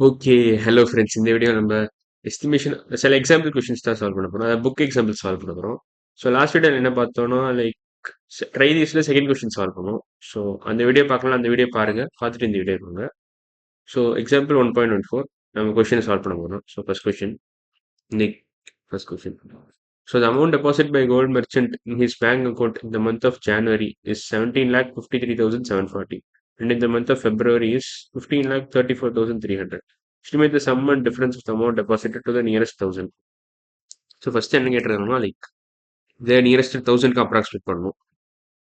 Okay. Hello friends. இந்த video நம்ம estimation சில எக்ஸாம்பிள் கொஷின்ஸ் தான் சால்வ் பண்ண போறோம். அதாவது புக் எக்ஸாம்பிள் சால்வ் பண்ண போறோம். ஸோ லாஸ்ட் வீடியோல என்ன பார்த்தோம்னா, லைக் ட்ரை திஸ்ல செகண்ட் கொஸ்டின் சால்வ் பண்ணோம். ஸோ அந்த வீடியோ பார்க்கலாம், அந்த வீடியோ பாருங்க. பார்த்துட்டு இந்த வீடியோ பாருங்க. ஸோ எக்ஸாம்பிள் 1.14 நம்ம கொஸ்டின் சால்வ் பண்ண போறோம். So first question. இன்னைக்கு first question. So the amount deposited by gold merchant in his bank account in the month of January is 17,53,740, and in the month of February is 15,34,300. Estimate the sum and difference of the amount deposited to the nearest thousand. So first என்ன கேட்டிருக்காங்கன்னா, like இதை nearest தௌசண்ட்க்கு approximate பண்ணணும்,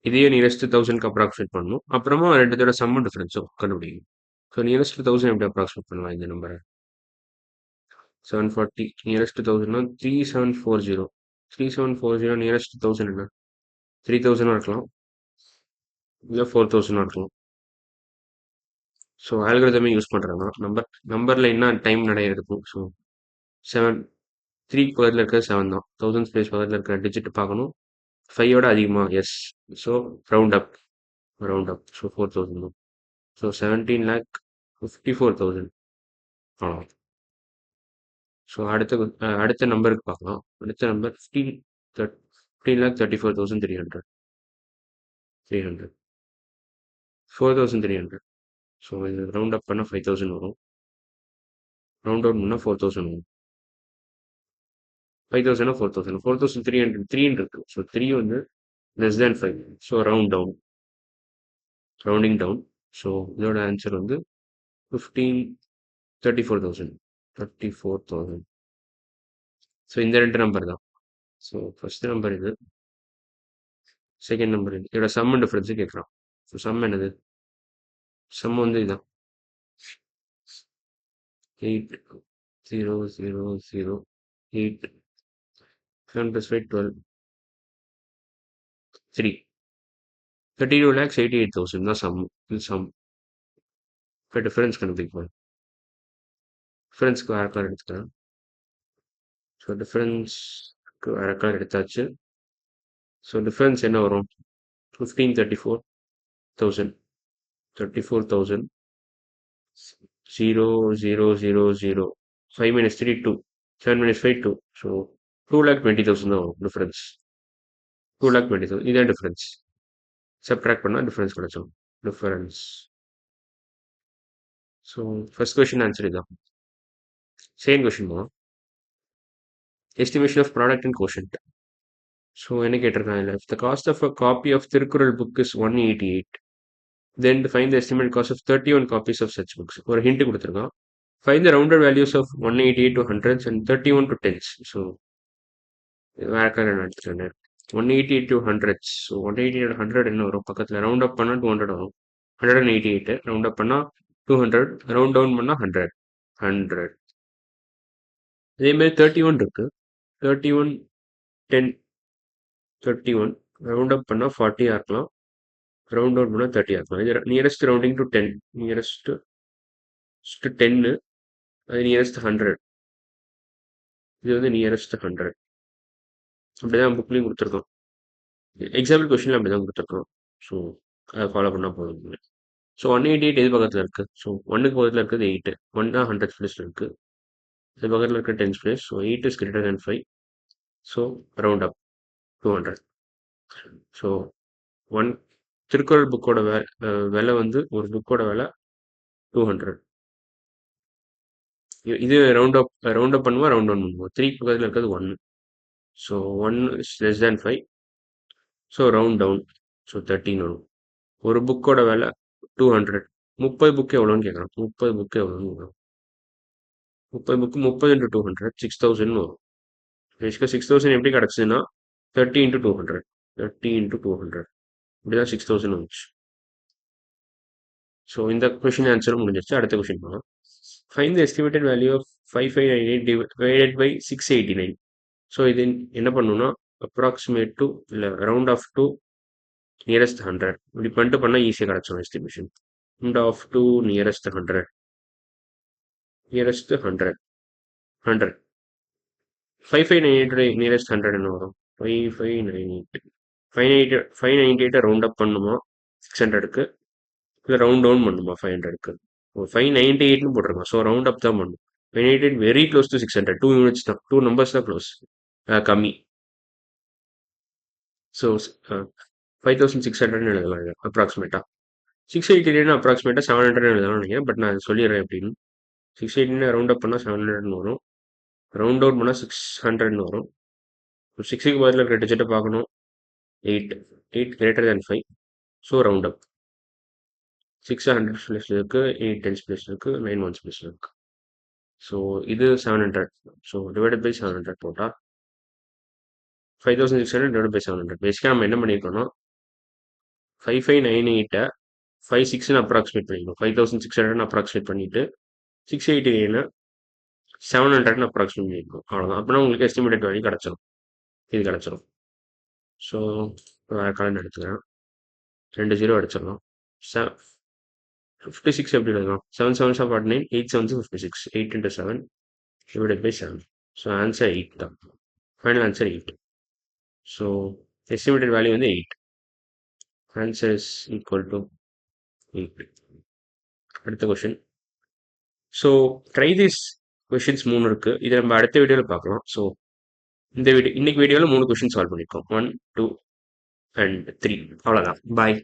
இதையே nearest தௌசண்ட்க்கு approximate பண்ணணும், அப்புறமா ரெண்டுத்தோட summon டிஃபரன்ஸும் கண்டுபிடிக்கும். So nearest thousand எப்படி அப்ராக்சிமேட் பண்ணலாம் இந்த நம்பரை? 740 நியரஸ்ட் தௌசண்ட்னா 3740. 3740 நியரஸ்ட் தௌசண்ட் என்ன? 3000 இருக்கலாம், இல்லை 4000 இருக்கலாம். ஸோ ஆல்கரிதமே யூஸ் பண்ணுறாங்க. நம்பரில் என்ன டைம் நிறைய இருக்கும். ஸோ 7 3 பக்கத்தில் இருக்கிற 7 தான். 1000 ஸ்பேஸ் பக்கத்தில் இருக்கிற டிஜிட் பார்க்கணும். 5ஓட அதிகமாக, yes. So round up. So 4000 தான். ஸோ 17,54,000 ஆ. ஸோ அடுத்த நம்பருக்கு பார்க்கலாம். அடுத்த நம்பர் 15,34,300. 4,300. ஸோ இது ரவுண்ட் அப் பண்ணால் 5000 வரும். ரவுண்ட் அவுட் பண்ணால் 4000 வரும். 5000 4000 4300 3 இருக்கு. ஸோ 3 வந்து less than 5. So rounding down. So இதோட ஆன்சர் வந்து 34,000. ஸோ இந்த ரெண்டு நம்பர் தான். ஸோ ஃபர்ஸ்ட் நம்பர் இது, செகண்ட் நம்பர் இது. இதோட சம் அண்ட் டிஃபரன்ஸு கேட்குறான். ஸோ சம் என்னது? சம் வந்து இதான் 8,0,0,0,8 7 + 5 12 3 32,88,000 தான் சம். இது சம். இப்போ டிஃபரன்ஸ் கண்டுபிடிக்கலாம். டிஃபரன்ஸ்க்கு வேறு கலர் எடுத்துக்கிறேன். ஸோ டிஃபரன்ஸ்க்கு வேறு கலர் எடுத்தாச்சு. ஸோ டிஃபரன்ஸ் என்ன வரும்? 15,34,000. 34,000 0 0 0 0 5 - 3 2 7 - 5 2. ஸோ 2,20,000 தான் வரும் டிஃபரன்ஸ். 2,20,000 இதான் டிஃபரன்ஸ். சப்ட்ராக்ட் பண்ணால் டிஃபரன்ஸ் கிடைச்சிடும். Difference. So first question answer இதான். செகண்ட் கொஸ்டின் போகலாம். Estimation of product and quotient. So என்ன கேட்டிருக்காங்க இல்லை, if the cost of a copy of Thirukkural book is 188, then to find the estimated cost of 31 copies of such books. ஒரு hint கொடுத்துருக்கான். Find the rounded values of 188 to hundreds and 31 to tens. So வேற colour எடுத்துட்டேன். 188 to hundreds. So 188 100 என்ன வரும்? பக்கத்தில் round up பண்ணால் 200 வரும். 188 round up பண்ணால் 200, ரவுண்ட் டவுன் பண்ணால் 100. அதேமாதிரி 31 இருக்கு. 31 10 31 ரவுண்ட் அப் பண்ணால் 40 இருக்கலாம், ரவுண்ட் அவுட் பண்ணால் 30 இருக்கலாம். இது நியரஸ்ட் ரவுண்டிங் டு 10, நியரஸ்ட் 10, அது நியரஸ்ட் 100. இது வந்து நியரஸ்ட் 100. அப்படிதான் புக்லையும் கொடுத்துருக்கோம். எக்ஸாம்பிள் கொஸ்டின்ல அப்படிதான் கொடுத்துருக்கோம். ஸோ அதை ஃபாலோ பண்ணால் போதும். ஸோ 188 எது பக்கத்தில் இருக்கு? ஸோ 1க்கு பக்கத்தில் இருக்கிறது 8. 1 தான் 100 பிளேஸ்ல இருக்கு. இது பக்கத்தில் இருக்க 10 place. So 8 is greater than 5. So round up 200. So one Thirukkural புக்கோட விலை வந்து, ஒரு புக்கோட விலை 200. இது ரவுண்ட் அப் பண்ணுவோம், ரவுண்ட் டவுன் பண்ணுவோம். 3 பக்கத்தில் இருக்கிறது 1. So 1 is less than 5. So round down. So 13 வரும். ஒரு புக்கோட விலை 200. 30 புக்கு எவ்வளோன்னு கேட்குறோம். 30 புக்கு எவ்வளோன்னு வரும்? 30 புக்கு 30 × 200 6,000 வரும். பேசிக்காக 6,000 எப்படி கிடச்சிதுன்னா 30 × 200. 30 × 200 இப்படிதான் 6,000 வந்துச்சு. ஸோ இந்த கொஷின் ஆன்சரும் முடிஞ்சிருச்சு. அடுத்த கொஷின் போகலாம். Find the estimated value of 5598 divided by 689. So இது என்ன பண்ணணும்னா, அப்ராக்சிமேட் டு இல்லை ரவுண்ட் ஆஃப் டு நியரஸ்ட் 100 இப்படி பண்ணிட்டு பண்ணால் ஈஸியாக கிடச்சிடும் estimation. Round off to nearest 100. Nearest 100. 5598 nearest 100 என்ன வரும்? 5598. 598 ரவுண்ட் அப் பண்ணுமா 600க்கு, இல்லை ரவுண்ட் டவுன் பண்ணுமா 500க்கு? 598ன்னு போட்டிருக்கோம். ஸோ ரவுண்ட் அப் தான் பண்ணும். 598 வெரி க்ளோஸ் டு 600. 2 யூனிட்ஸ் தான், 2 நம்பர்ஸ் தான் க்ளோஸ், கம்மி. ஸோ 5600 எழுதலாம் அப்ராக்சிமேட்டா. 689 அப்ராக்சிமேட்டா 700 எழுதலாம் நீங்கள். பட் நான் சொல்லிடுறேன் எப்படின்னு. 689 ரவுண்ட் அப் பண்ணால் 700 வரும். ரவுண்ட் அவுட் பண்ணால் 600 வரும். 6க்கு பதில் இருக்கிற டிஜிட்டை பார்க்கணும். 8 8 கிரேட்டர் தேன் 5. ஸோ ரவுண்ட் அப். 6 100 பிளேஸில் இருக்குது, 8 டென்ஸ் பிளேஸில் இருக்குது, 9 ஒன்ஸ் பிளேஸில் இருக்குது. ஸோ இது 700. ஸோ டிவைடட் பை 700 போட்டால் 5600 டிவைட் பை 700. பேசிக்காக நம்ம என்ன பண்ணியிருக்கோம்னா 5598 56ன்னு அப்ராக்சிமேட் பண்ணிக்கணும். 5600 அப்ராக்சிமேட் பண்ணிட்டு 689 700 அப்ராக்சிமேட் பண்ணிக்கணும். அவ்வளோதான். அப்படின்னா உங்களுக்கு எஸ்டிமேட்டட் வேல்யூ கிடச்சிடும். இது கிடச்சிடும். ஸோ வேறு கலந்து எடுத்துக்கிறேன். 2 0 அடிச்சிடலாம். 56 எப்படி எழுதலாம்? 7 7s 49, 8 7s 56. 8 into 7 divided by 7. So answer 8 தான். Final answer 8. So estimated value வந்து 8. Answer is equal to 8. அடுத்த question. So try this questions 3 இருக்கு. இதை நம்ம அடுத்த வீடியோவில் பார்க்கலாம். ஸோ இன்னைக்கு வீடியோவில் 3 கொஷின் சால்வ் பண்ணியிருக்கோம். 1 2 அண்ட் 3. அவ்வளோதான். பாய்.